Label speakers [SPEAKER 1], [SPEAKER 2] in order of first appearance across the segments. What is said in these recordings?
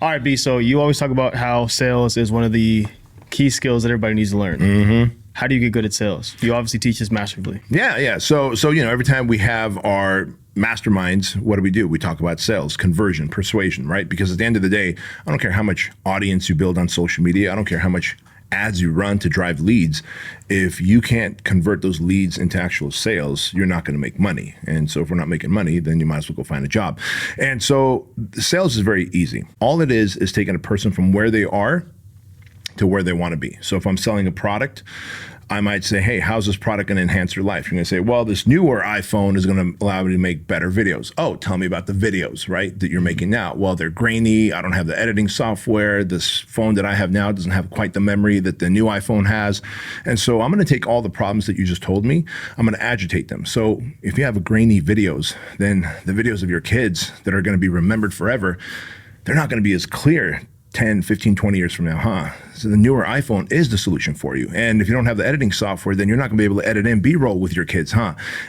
[SPEAKER 1] All right, B. So you always talk about how sales is one of the key skills that everybody needs to learn. How do you get good at sales? You obviously teach this masterfully.
[SPEAKER 2] Yeah. So every time we have our masterminds, what do? We talk about sales, conversion, persuasion, right? Because at the end of the day, I don't care how much audience you build on social media. I don't care how much ads you run to drive leads. If you can't convert those leads into actual sales, you're not going to make money. And so if we're not making money, then you might as well go find a job. And so sales is very easy. All it is taking a person from where they are to where they want to be. So if I'm selling a product, I might say, hey, how's this product going to enhance your life? You're going to say, well, this newer iPhone is going to allow me to make better videos. Oh, tell me about the videos, right, that you're making now. Well, they're grainy. I don't have the editing software. This phone that I have now doesn't have quite the memory that the new iPhone has. And so I'm going to take all the problems that you just told me, I'm going to agitate them. So if you have grainy videos, then the videos of your kids that are going to be remembered forever, they're not going to be as clear 10, 15, 20 years from now, So the newer iPhone is the solution for you. And if you don't have the editing software, then you're not gonna be able to edit in B-roll with your kids,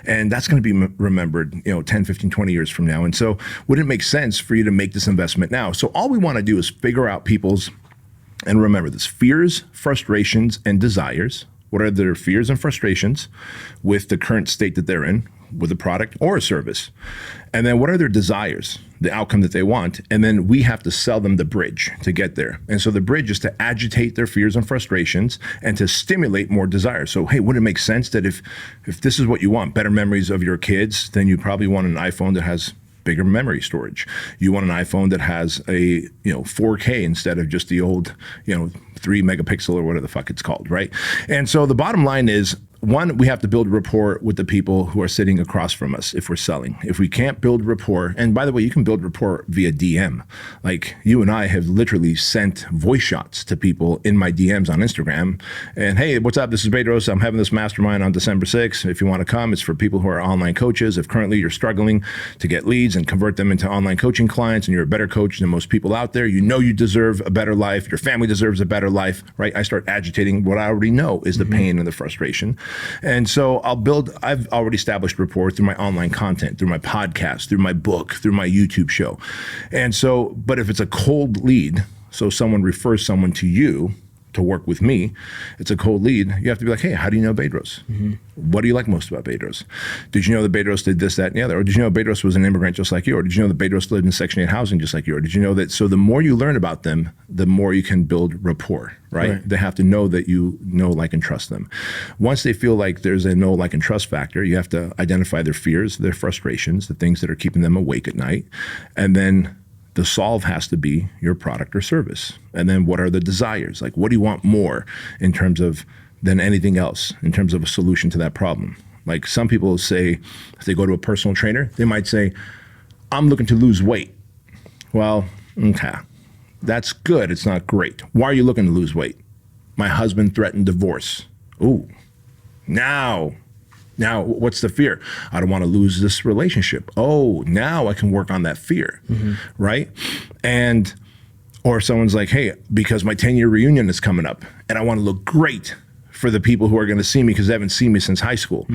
[SPEAKER 2] And that's gonna be remembered, 10, 15, 20 years from now. And so wouldn't it make sense for you to make this investment now? So all we wanna do is figure out people's, and remember this, fears, frustrations, and desires. What are their fears and frustrations with the current state that they're in, with a product or a service? And then what are their desires, the outcome that they want? And then we have to sell them the bridge to get there. And so the bridge is to agitate their fears and frustrations and to stimulate more desire. So, hey, wouldn't it make sense that if this is what you want, better memories of your kids, then you probably want an iPhone that has bigger memory storage. You want an iPhone that has a 4K instead of just the old 3 megapixel or whatever the fuck it's called, right? And so the bottom line is, one, we have to build rapport with the people who are sitting across from us if we're selling. If we can't build rapport, and by the way, you can build rapport via DM. Like you and I have literally sent voice shots to people in my DMs on Instagram. And hey, what's up? This is Bedros. I'm having this mastermind on December 6th. If you want to come, it's for people who are online coaches. If currently you're struggling to get leads and convert them into online coaching clients and you're a better coach than most people out there, you deserve a better life. Your family deserves a better life, right? I start agitating what I already know is the pain and the frustration. And so I've already established rapport through my online content, through my podcast, through my book, through my YouTube show. And so, but if it's a cold lead, so someone refers someone to you to work with me, it's a cold lead, you have to be like, hey, how do you know Bedros? What do you like most about Bedros? Did you know that Bedros did this, that, and the other? Or did you know Bedros was an immigrant just like you? Or did you know that Bedros lived in Section 8 housing just like you? Or did you know that? So the more you learn about them, the more you can build rapport, right? They have to know that you know, like, and trust them. Once they feel like there's a know, like, and trust factor, you have to identify their fears, their frustrations, the things that are keeping them awake at night. And then the solve has to be your product or service. And then what are the desires? Like, what do you want more in terms of than anything else, in terms of a solution to that problem? Like some people say, if they go to a personal trainer, they might say, I'm looking to lose weight. Well, okay, that's good. It's not great. Why are you looking to lose weight? My husband threatened divorce. Ooh, now what's the fear? I don't want to lose this relationship. Oh, now I can work on that fear, right? And, or someone's like, hey, because my 10-year reunion is coming up and I want to look great for the people who are going to see me because they haven't seen me since high school.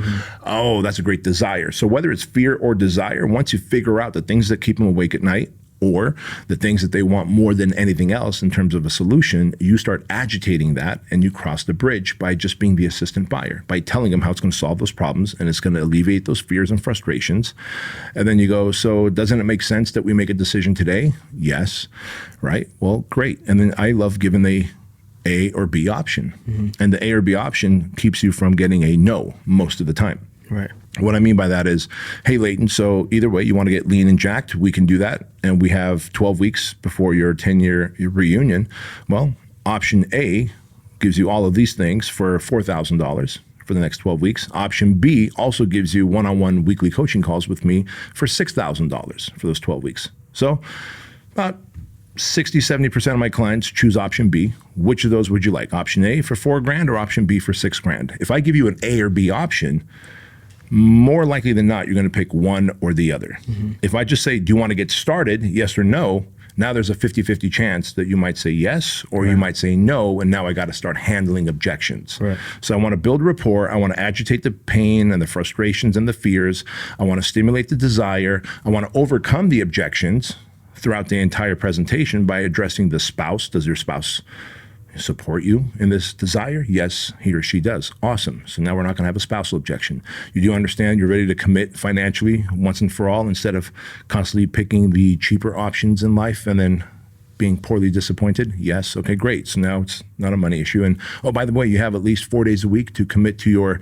[SPEAKER 2] Oh, that's a great desire. So whether it's fear or desire, once you figure out the things that keep them awake at night, or the things that they want more than anything else in terms of a solution, you start agitating that and you cross the bridge by just being the assistant buyer, by telling them how it's going to solve those problems and it's going to alleviate those fears and frustrations. And then you go, so doesn't it make sense that we make a decision today? Yes, right? Well, great. And then I love giving the A or B option. And the A or B option keeps you from getting a no most of the time.
[SPEAKER 1] Right.
[SPEAKER 2] What I mean by that is, hey, Leighton, so either way, you want to get lean and jacked, we can do that. And we have 12 weeks before your 10-year reunion. Well, option A gives you all of these things for $4,000 for the next 12 weeks. Option B also gives you one-on-one weekly coaching calls with me for $6,000 for those 12 weeks. So about 60, 70% of my clients choose option B. Which of those would you like? Option A for $4,000 or option B for $6,000? If I give you an A or B option, more likely than not, you're going to pick one or the other. If I just say, do you want to get started? Yes or no? Now there's a 50-50 chance that you might say yes, or you might say no, and now I got to start handling objections. So I want to build rapport. I want to agitate the pain and the frustrations and the fears. I want to stimulate the desire. I want to overcome the objections throughout the entire presentation by addressing the spouse. Does your spouse support you in this desire? Yes, he or she does. Awesome. So now we're not going to have a spousal objection. You do understand you're ready to commit financially once and for all instead of constantly picking the cheaper options in life and then being poorly disappointed? Yes. Okay, great. So now it's not a money issue. And oh, by the way, you have at least 4 days a week to commit to your,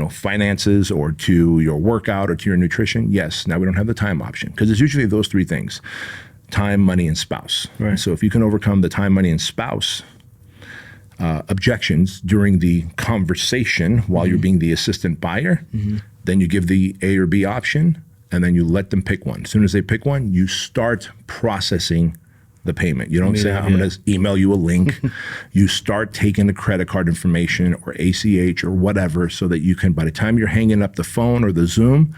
[SPEAKER 2] finances or to your workout or to your nutrition. Yes. Now we don't have the time option because it's usually those three things: time, money, and spouse. Right. So if you can overcome the time, money, and spouse objections during the conversation while you're being the assistant buyer, then you give the A or B option, and then you let them pick one. As soon as they pick one, you start processing the payment. You don't say, I'm going to email you a link. You start taking the credit card information or ACH or whatever so that you can, by the time you're hanging up the phone or the Zoom,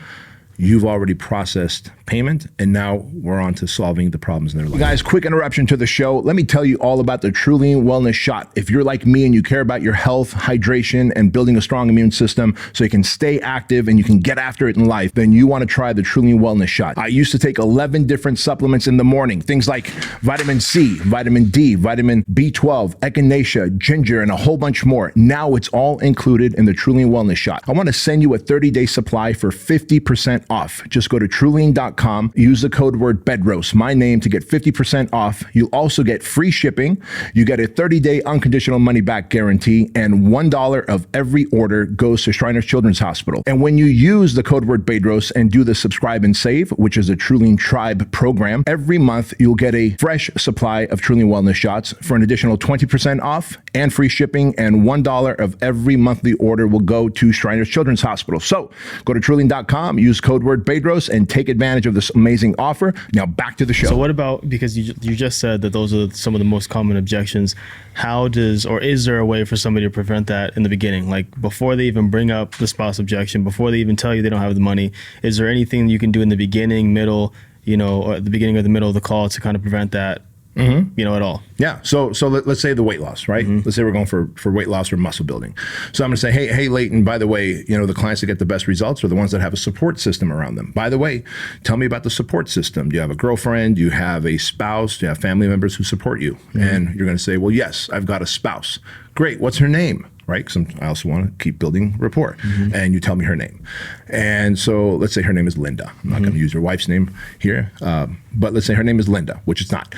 [SPEAKER 2] you've already processed payment, and now we're on to solving the problems in their life. Guys, quick interruption to the show. Let me tell you all about the Truly Wellness Shot. If you're like me and you care about your health, hydration, and building a strong immune system so you can stay active and you can get after it in life, then you want to try the Truly Wellness Shot. I used to take 11 different supplements in the morning, things like vitamin C, vitamin D, vitamin B12, echinacea, ginger, and a whole bunch more. Now it's all included in the Truly Wellness Shot. I want to send you a 30-day supply for 50% off. Just go to Trulian.com, use the code word BEDROAST, my name, to get 50% off. You'll also get free shipping. You get a 30-day unconditional money-back guarantee, and $1 of every order goes to Shriners Children's Hospital. And when you use the code word BEDROAST and do the subscribe and save, which is a Trulian Tribe program, every month you'll get a fresh supply of Trulian Wellness Shots for an additional 20% off and free shipping, and $1 of every monthly order will go to Shriners Children's Hospital. So go to Trulian.com, use code word BEDROAST, and take advantage of this amazing offer. Now back to the show.
[SPEAKER 1] So what about, because you just said that those are some of the most common objections, how does, or is there a way for somebody to prevent that in the beginning? Like before they even bring up the spouse objection, before they even tell you they don't have the money, is there anything you can do in the beginning, middle, or at the beginning or the middle of the call to kind of prevent that? At all?
[SPEAKER 2] Yeah. So let's say the weight loss, right? Let's say we're going for weight loss or muscle building. So I'm going to say, hey, Leighton, by the way, the clients that get the best results are the ones that have a support system around them. By the way, tell me about the support system. Do you have a girlfriend? Do you have a spouse? Do you have family members who support you? And you're going to say, well, yes, I've got a spouse. Great. What's her name? Right? Because I also want to keep building rapport. And you tell me her name. And so let's say her name is Linda. I'm not going to use her wife's name here, but let's say her name is Linda, which it's not.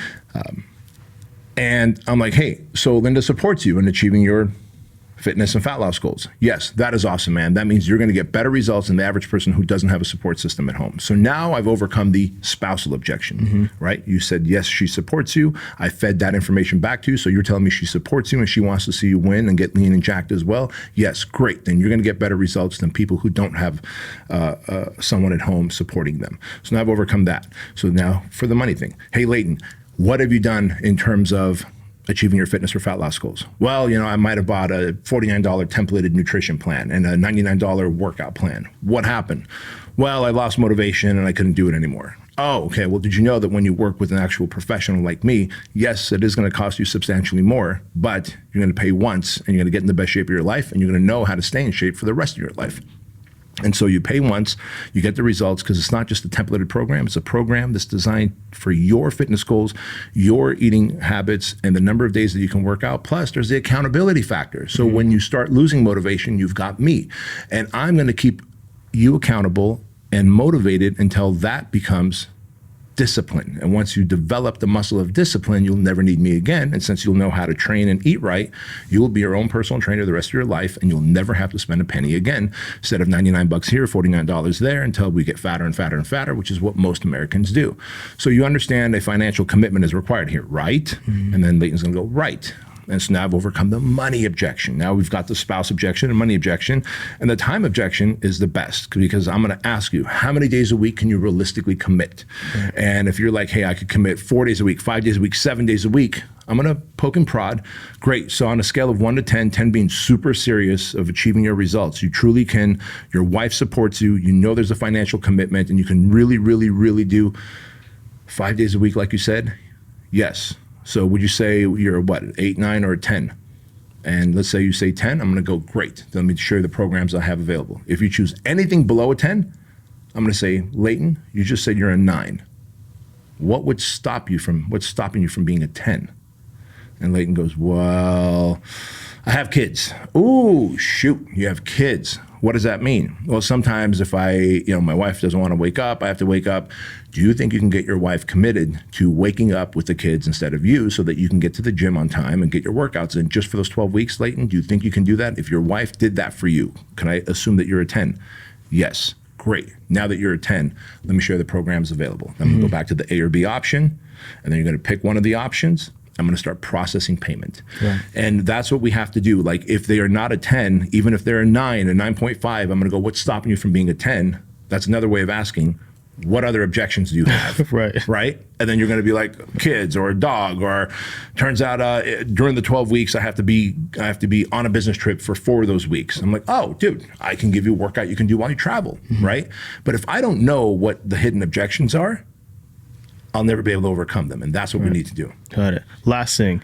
[SPEAKER 2] And I'm like, hey, so Linda supports you in achieving your fitness and fat loss goals. Yes, that is awesome, man. That means you're going to get better results than the average person who doesn't have a support system at home. So now I've overcome the spousal objection, right? You said, yes, she supports you. I fed that information back to you. So you're telling me she supports you and she wants to see you win and get lean and jacked as well. Yes, great. Then you're going to get better results than people who don't have someone at home supporting them. So now I've overcome that. So now for the money thing. Hey, Leighton, what have you done in terms of achieving your fitness or fat loss goals? Well, I might have bought a $49 templated nutrition plan and a $99 workout plan. What happened? Well, I lost motivation and I couldn't do it anymore. Oh, okay. Well, did you know that when you work with an actual professional like me, yes, it is going to cost you substantially more, but you're going to pay once and you're going to get in the best shape of your life and you're going to know how to stay in shape for the rest of your life. And so you pay once, you get the results, because it's not just a templated program. It's a program that's designed for your fitness goals, your eating habits, and the number of days that you can work out. Plus, there's the accountability factor. So when you start losing motivation, you've got me. And I'm going to keep you accountable and motivated until that becomes discipline. And once you develop the muscle of discipline, you'll never need me again. And since you'll know how to train and eat right, you will be your own personal trainer the rest of your life, and you'll never have to spend a penny again. Instead of $99 here, $49 there, until we get fatter and fatter and fatter, which is what most Americans do. So you understand a financial commitment is required here, right? And then Leighton's gonna go, right. And so now I've overcome the money objection. Now we've got the spouse objection and money objection. And the time objection is the best, because I'm going to ask you, how many days a week can you realistically commit? And if you're like, hey, I could commit 4 days a week, 5 days a week, 7 days a week, I'm going to poke and prod. Great. So on a scale of 1 to 10, 10 being super serious of achieving your results, you truly can, your wife supports you, you know there's a financial commitment, and you can really, really, really do 5 days a week, like you said? Yes. So would you say you're what, 8, 9, or 10? And let's say you say 10, I'm going to go, great. Let me show you the programs I have available. If you choose anything below a 10, I'm going to say, Leighton, you just said you're a 9. what's stopping you from being a 10? And Leighton goes, well, I have kids. Ooh, shoot, you have kids. What does that mean? Well, sometimes if my wife doesn't want to wake up, I have to wake up. Do you think you can get your wife committed to waking up with the kids instead of you so that you can get to the gym on time and get your workouts in just for those 12 weeks, Leighton? Do you think you can do that? If your wife did that for you, can I assume that you're a 10? Yes. Great. Now that you're a 10, let me show you the programs available. I'm going to go back to the A or B option, and then you're going to pick one of the options. I'm going to start processing payment. Yeah. And that's what we have to do. Like if they are not a 10, even if they're a 9, a 9.5, I'm going to go, what's stopping you from being a 10? That's another way of asking, what other objections do you have?
[SPEAKER 1] Right.
[SPEAKER 2] Right? And then you're going to be like kids or a dog, or turns out during the 12 weeks I have to be on a business trip for 4 of those weeks. I'm like, oh, dude, I can give you a workout you can do while you travel, right? But if I don't know what the hidden objections are, I'll never be able to overcome them, and that's what we need to do.
[SPEAKER 1] Got it. Last thing,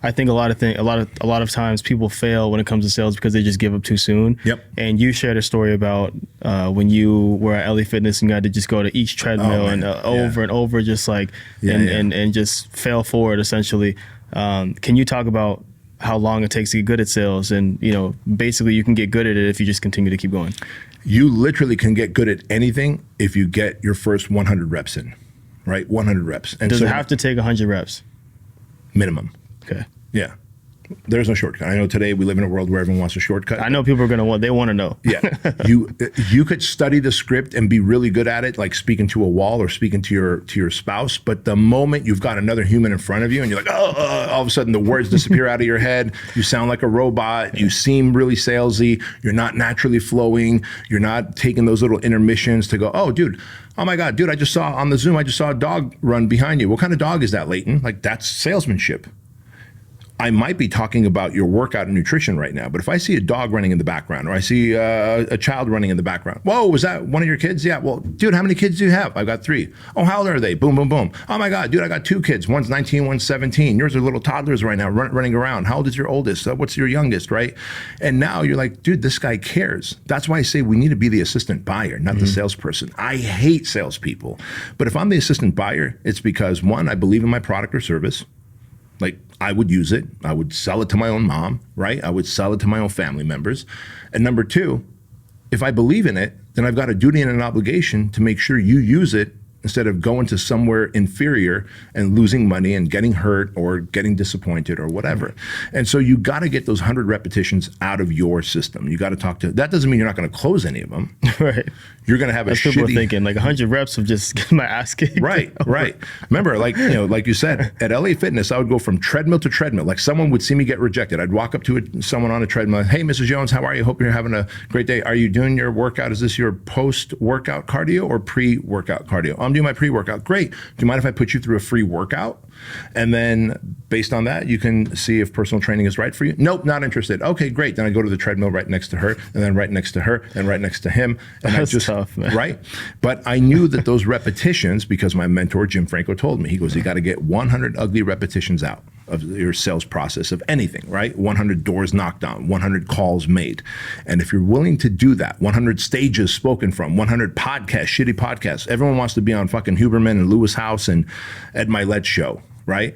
[SPEAKER 1] I think a lot of times people fail when it comes to sales because they just give up too soon.
[SPEAKER 2] Yep.
[SPEAKER 1] And you shared a story about when you were at LA Fitness and you had to just go to each treadmill and over and over, just like and just fail forward essentially. Can you talk about how long it takes to get good at sales? And basically you can get good at it if you just continue to keep going.
[SPEAKER 2] You literally can get good at anything if you get your first 100 reps in. Right, 100 reps. And
[SPEAKER 1] does it have to take 100 reps?
[SPEAKER 2] Minimum.
[SPEAKER 1] Okay.
[SPEAKER 2] Yeah. There's no shortcut. I know today we live in a world where everyone wants a shortcut.
[SPEAKER 1] I know people are going to they want to know.
[SPEAKER 2] Yeah. You could study the script and be really good at it, like speaking to a wall or speaking to your spouse. But the moment you've got another human in front of you and you're like, all of a sudden the words disappear out of your head. You sound like a robot. You seem really salesy. You're not naturally flowing. You're not taking those little intermissions to go, oh, dude. Oh my God, dude, I just saw on the Zoom, I just saw a dog run behind you. What kind of dog is that, Leighton? Like, that's salesmanship. I might be talking about your workout and nutrition right now, but if I see a dog running in the background or I see a child running in the background, whoa, was that one of your kids? Yeah, well, dude, how many kids do you have? I've got 3. Oh, how old are they? Boom, boom, boom. Oh my God, dude, I got 2 kids. One's 19, one's 17. Yours are little toddlers right now running around. How old is your oldest? What's your youngest, right? And now you're like, dude, this guy cares. That's why I say we need to be the assistant buyer, not the salesperson. I hate salespeople. But if I'm the assistant buyer, it's because 1, I believe in my product or service. Like, I would use it. I would sell it to my own mom, right? I would sell it to my own family members. And number 2, if I believe in it, then I've got a duty and an obligation to make sure you use it instead of going to somewhere inferior and losing money and getting hurt or getting disappointed or whatever. And so you got to get those 100 repetitions out of your system. You got to talk to, that doesn't mean you're not going to close any of them.
[SPEAKER 1] Right.
[SPEAKER 2] You're going to have
[SPEAKER 1] That's
[SPEAKER 2] a shitty.
[SPEAKER 1] People are thinking like 100 reps of just getting my ass kicked.
[SPEAKER 2] Right, right. Remember, like you said, at LA Fitness, I would go from treadmill to treadmill. Like someone would see me get rejected. I'd walk up to someone on a treadmill. Hey, Mrs. Jones, how are you? Hope you're having a great day. Are you doing your workout? Is this your post-workout cardio or pre-workout cardio? I'm doing my pre-workout. Great. Do you mind if I put you through a free workout? And then based on that, you can see if personal training is right for you. Nope, not interested. Okay, great. Then I go to the treadmill right next to her, and then right next to her, and right next to him. And
[SPEAKER 1] That's tough, man.
[SPEAKER 2] Right? But I knew that those repetitions, because my mentor, Jim Franco, told me, he goes, you got to get 100 ugly repetitions out of your sales process of anything, right? 100 doors knocked on, 100 calls made. And if you're willing to do that, 100 stages spoken from, 100 podcasts, shitty podcasts. Everyone wants to be on fucking Huberman and Lewis House and Ed Milet's show, right?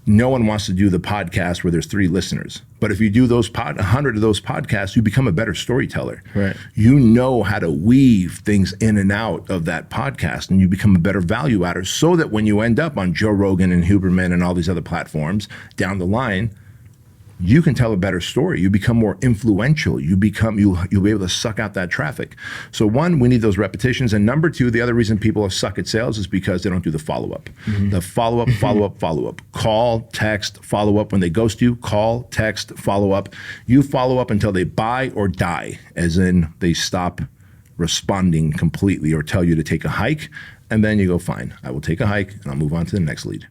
[SPEAKER 2] No one wants to do the podcast where there's 3 listeners. But if you do those 100 of those podcasts, you become a better storyteller.
[SPEAKER 1] Right.
[SPEAKER 2] You know how to weave things in and out of that podcast, and you become a better value adder, so that when you end up on Joe Rogan and Huberman and all these other platforms down the line, you can tell a better story. You become more influential. You'll be able to suck out that traffic. So 1, we need those repetitions. And number 2, the other reason people suck at sales is because they don't do the follow-up. The follow-up, follow-up, follow-up. Call, text, follow-up. When they ghost you, call, text, follow-up. You follow up until they buy or die, as in they stop responding completely or tell you to take a hike. And then you go, fine, I will take a hike and I'll move on to the next lead.